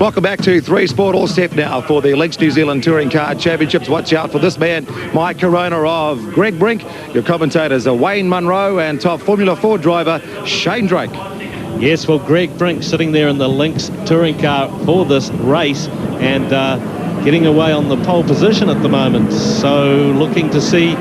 Welcome back to Three Sport, all set now for the Links New Zealand Touring Car Championships. Watch out for this man, Mike Corona of Greg Brink. Your commentators are Wayne Munro and top Formula 4 driver Shane Drake. Yes, well, Greg Brink sitting there in the Lynx touring car for this race and getting away on the pole position at the moment. So looking to see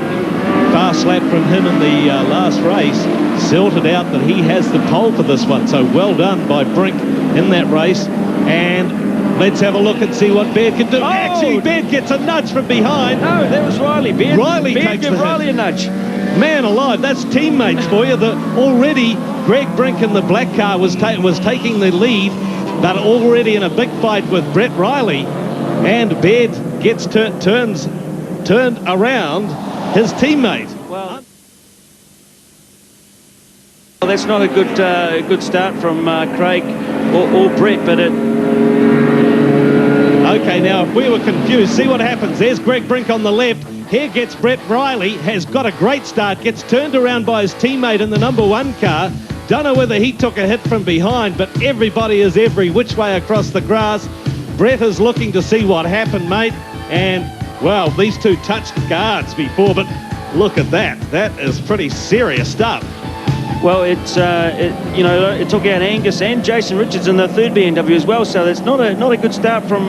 fast lap from him in the last race. Sorted out that he has the pole for this one. So well done by Brink in that race. And let's have a look and see what Baird can do. Oh! Actually, Baird gets a nudge from behind. No, that was Riley. Baird takes give Riley a nudge. Man alive, that's teammates for you. Already Greg Brink in the black car was taking the lead, but already in a big fight with Brett Riley. And Baird gets turned around his teammate. Well, that's not a good start from Craig or Brett, but it... Okay, now if we were confused, see what happens. There's Greg Brink on the left. Here gets Brett Riley, has got a great start, gets turned around by his teammate in the number 1 car. Don't know whether he took a hit from behind, but everybody is every which way across the grass. Brett is looking to see what happened, mate. And, well, these two touched guards before, but look at that. That is pretty serious stuff. Well, it took out Angus and Jason Richards in the third BMW as well, so that's not a good start from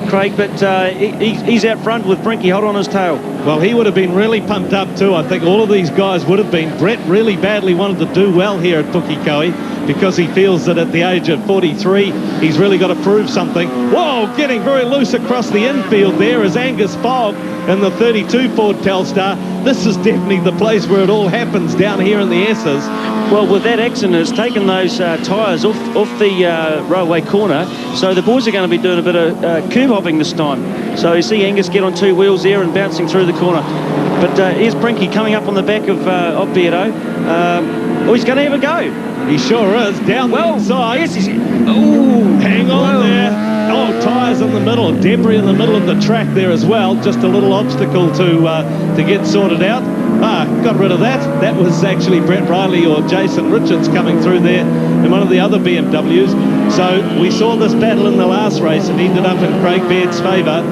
Craig, but he's out front with Brinky hot on his tail. Well, he would have been really pumped up too. I think all of these guys would have been. Brett really badly wanted to do well here at Pukekohe because he feels that at the age of 43, he's really got to prove something. Whoa, getting very loose across the infield there is Angus Fogg in the 32 Ford Telstar. This is definitely the place where it all happens down here in the S's. Well, with that accident, it's taken those tyres off the railway corner, so the boys are going to be doing a bit of curb hopping this time. So you see Angus get on 2 wheels there and bouncing through the corner. But here's Brinky coming up on the back of Baird. He's going to have a go. He sure is. Down the inside. Yes, he's... Ooh, hang on there. Oh, tyres in the middle, debris in the middle of the track there as well. Just a little obstacle to get sorted out. Got rid of that. That was actually Brett Riley or Jason Richards coming through there in one of the other BMWs. So we saw this battle in the last race and ended up in Craig Baird's favour.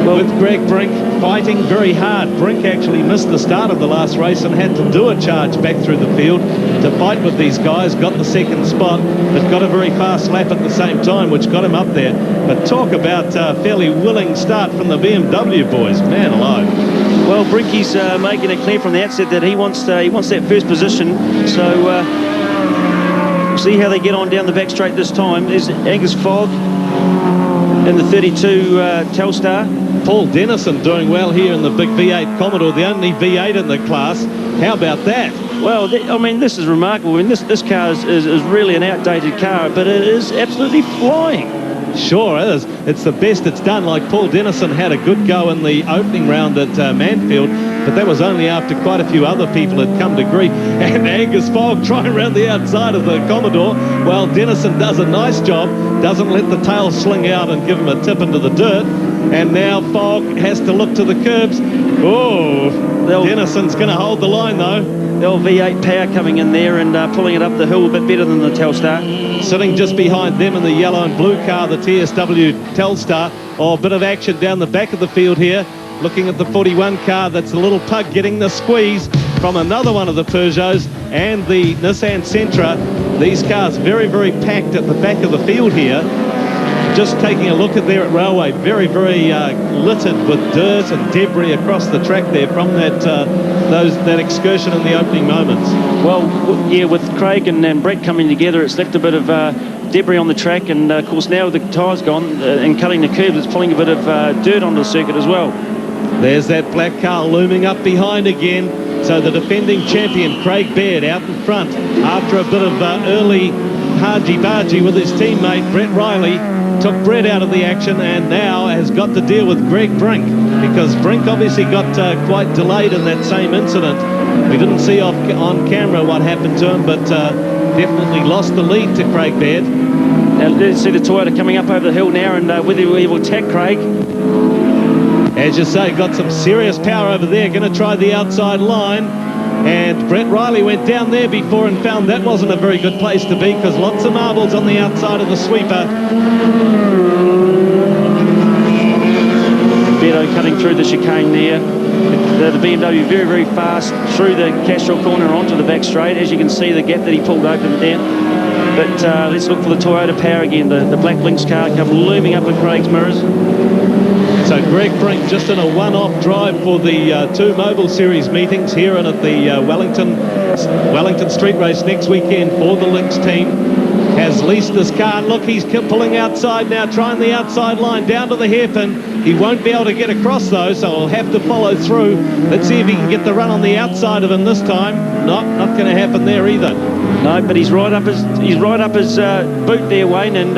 With Greg Brink fighting very hard. Brink actually missed the start of the last race and had to do a charge back through the field to fight with these guys. Got the second spot, but got a very fast lap at the same time, which got him up there. But talk about a fairly willing start from the BMW boys. Man alive. Well, Brinky's making it clear from the outset that he wants that first position. So we'll see how they get on down the back straight this time. There's Angus Fogg in the 32 Telstar. Paul Dennison doing well here in the big V8 Commodore, the only V8 in the class. How about that? Well, I mean, this is remarkable. I mean, this car is really an outdated car, but it is absolutely flying. Sure is. It's the best it's done. Like Paul Dennison had a good go in the opening round at Manfield, but that was only after quite a few other people had come to grief. And Angus Fogg trying around the outside of the Commodore. Well, Dennison does a nice job, doesn't let the tail sling out and give him a tip into the dirt. And now Fogg has to look to the curbs. Oh, Dennison's going to hold the line though. The old V8 power coming in there and pulling it up the hill a bit better than the Telstar. Sitting just behind them in the yellow and blue car, the TSW Telstar. Oh, a bit of action down the back of the field here. Looking at the 41 car, that's a little pug getting the squeeze from another one of the Peugeots and the Nissan Sentra. These cars very, very packed at the back of the field here. Just taking a look at there at Railway, very, very littered with dirt and debris across the track there from that excursion in the opening moments. Well, yeah, with Craig and Brett coming together, it's left a bit of debris on the track, and of course now the tyres gone and cutting the curbs, it's pulling a bit of dirt onto the circuit as well. There's that black car looming up behind again. So the defending champion, Craig Baird, out in front after a bit of early hargy-bargy with his teammate, Brett Riley. Took Brett out of the action and now has got to deal with Greg Brink, because Brink obviously got quite delayed in that same incident. We didn't see on camera what happened to him, but definitely lost the lead to Craig Baird. Now let's see the Toyota coming up over the hill now, and whether he will attack Craig. As you say, got some serious power over there. Going to try the outside line. And Brett Riley went down there before and found that wasn't a very good place to be because lots of marbles on the outside of the sweeper. Baird cutting through the chicane there. The BMW very, very fast through the Castrol corner onto the back straight. As you can see, the gap that he pulled open there. But let's look for the Toyota Power again. The black Lynx car come looming up in Craig's mirrors. So Greg Brink just in a one-off drive for the two Mobil Series meetings here and at the Wellington Street Race next weekend for the Lynx team. Has leased this car. Look, he's pulling outside now, trying the outside line down to the hairpin. He won't be able to get across though, so he'll have to follow through. Let's see if he can get the run on the outside of him this time. Not going to happen there either. No, but he's right up his boot there, Wayne, and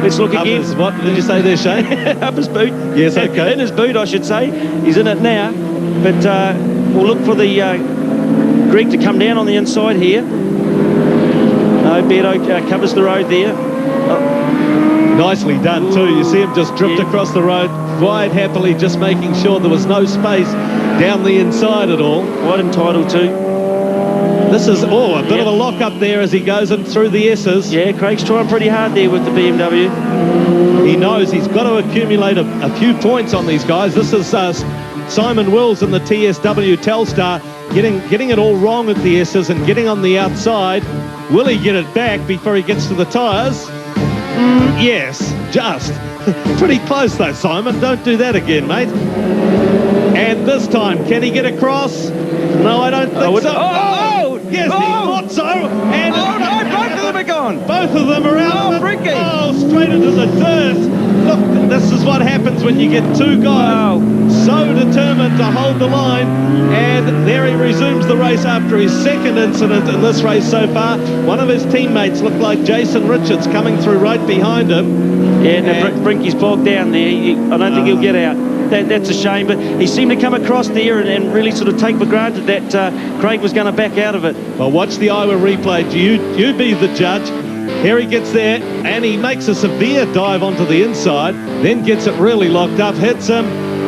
let's look again. What did you say there, Shane? Up his boot. Yes, okay. In his boot, I should say. He's in it now, but we'll look for the Greg to come down on the inside here. No, Baird covers the road there. Nicely done too. You see him just drift across the road quite happily, just making sure there was no space down the inside at all. Quite entitled to. This is a bit of a lock up there as he goes in through the S's. Yeah, Craig's trying pretty hard there with the BMW. He knows he's got to accumulate a few points on these guys. This is Simon Wills in the TSW Telstar getting it all wrong at the S's and getting on the outside. Will he get it back before he gets to the tyres? Yes, just. Pretty close though, Simon. Don't do that again, mate. And this time, can he get across? No, I don't think so. Yes, he thought so. And no, both of them are gone. Both of them are out. Oh, Brinky. Oh, straight into the dirt. Look, this is what happens when you get two guys so determined to hold the line. And there he resumes the race after his second incident in this race so far. One of his teammates looked like Jason Richards coming through right behind him. Yeah, no, Brinky's bogged down there. I don't think he'll get out. That's a shame, but he seemed to come across there and really sort of take for granted that Craig was going to back out of it. Well, watch the Iowa replay. You be the judge. Here he gets there, and he makes a severe dive onto the inside, then gets it really locked up, hits him,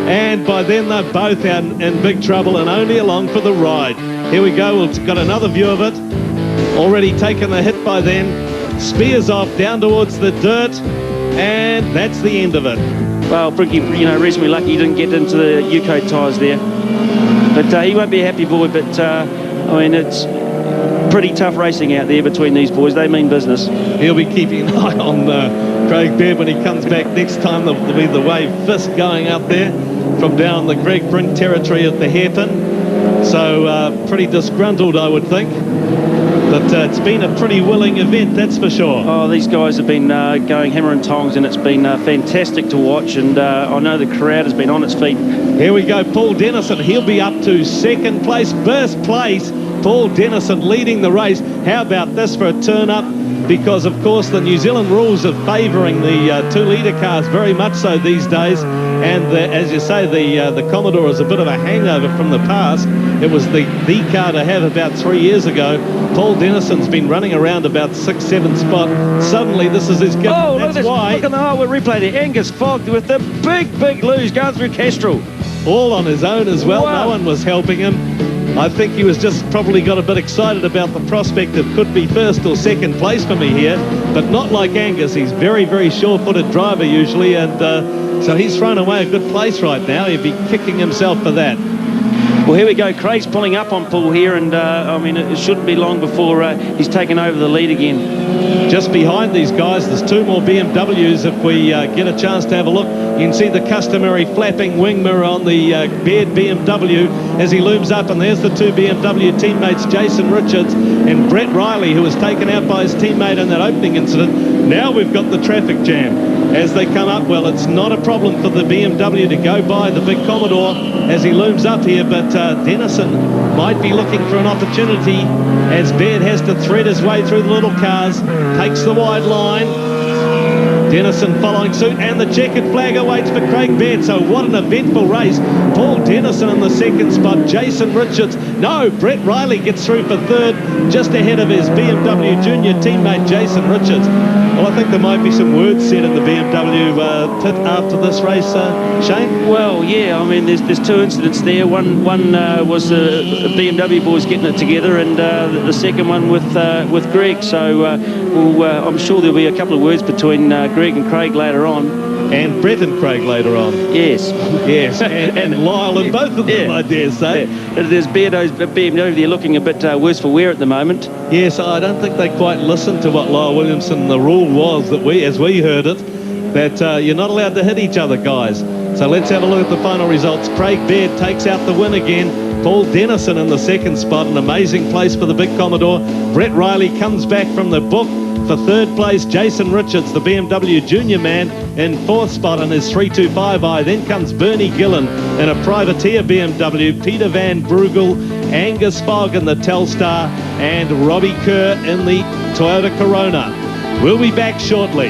and by then they're both out in big trouble and only along for the ride. Here we go. We've got another view of it. Already taken the hit by then. Spears off down towards the dirt, and that's the end of it. Well, Brinky, reasonably lucky he didn't get into the U-coat tyres there. But he won't be a happy boy, but, I mean, it's pretty tough racing out there between these boys. They mean business. He'll be keeping an eye on Craig Baird when he comes back next time. There'll be the wave fist going up there from down the Greg Brink territory at the hairpin. So pretty disgruntled, I would think. But it's been a pretty willing event, that's for sure. Oh, these guys have been going hammer and tongs, and it's been fantastic to watch, and I know the crowd has been on its feet. Here we go, Paul Dennison. He'll be up to second place, first place. Paul Dennison leading the race. How about this for a turn-up? Because, of course, the New Zealand rules are favouring the 2-litre cars very much so these days. And as you say, the Commodore is a bit of a hangover from the past. It was the car to have about 3 years ago. Paul Dennison's been running around about 6th, 7th spot. Suddenly, this is his gift. Oh, that's look why. Look at the highway replay there. Angus Fogg with the big lose going through Castrol. All on his own as well. Wow. No one was helping him. I think he was just probably got a bit excited about the prospect of could be first or second place for me here, but not like Angus. He's very, very sure-footed driver usually, and so he's thrown away a good place right now. He'd be kicking himself for that. Well, here we go. Craig's pulling up on Paul here, and I mean, it shouldn't be long before he's taken over the lead again. Just behind these guys, there's two more BMWs. If we get a chance to have a look, you can see the customary flapping wing mirror on the Baird BMW as he looms up, and there's the two BMW teammates, Jason Richards and Brett Riley, who was taken out by his teammate in that opening incident. Now we've got the traffic jam as they come up. Well, it's not a problem for the BMW to go by the big Commodore as he looms up here, but Dennison might be looking for an opportunity as Baird has to thread his way through the little cars, takes the wide line, Dennison following suit, and the checkered flag awaits for Craig Baird. So what an eventful race. Paul Dennison in the second spot. Jason Richards. No, Brett Riley gets through for third, just ahead of his BMW Junior teammate Jason Richards. Well, I think there might be some words said in the BMW pit after this race, Shane. Well, yeah, I mean, there's two incidents there. One was the BMW boys getting it together, and the second one with Greg. So I'm sure there'll be a couple of words between Greg and Craig later on. And Brett and Craig later on. Yes. Yes, and Lyle and both of them, I dare say. Yeah. There's Beardo's BMW there looking a bit worse for wear at the moment. Yes, I don't think they quite listened to what Lyle Williamson, the rule was that as we heard it, that you're not allowed to hit each other, guys. So let's have a look at the final results. Craig Baird takes out the win again. Paul Dennison in the second spot, an amazing place for the big Commodore. Brett Riley comes back from the book for third place. Jason Richards, the BMW Junior man, in fourth spot on his 325i. Then comes Bernie Gillen in a privateer BMW, Peter Van Brugel, Angus Fogg in the Telstar, and Robbie Kerr in the Toyota Corona. We'll be back shortly.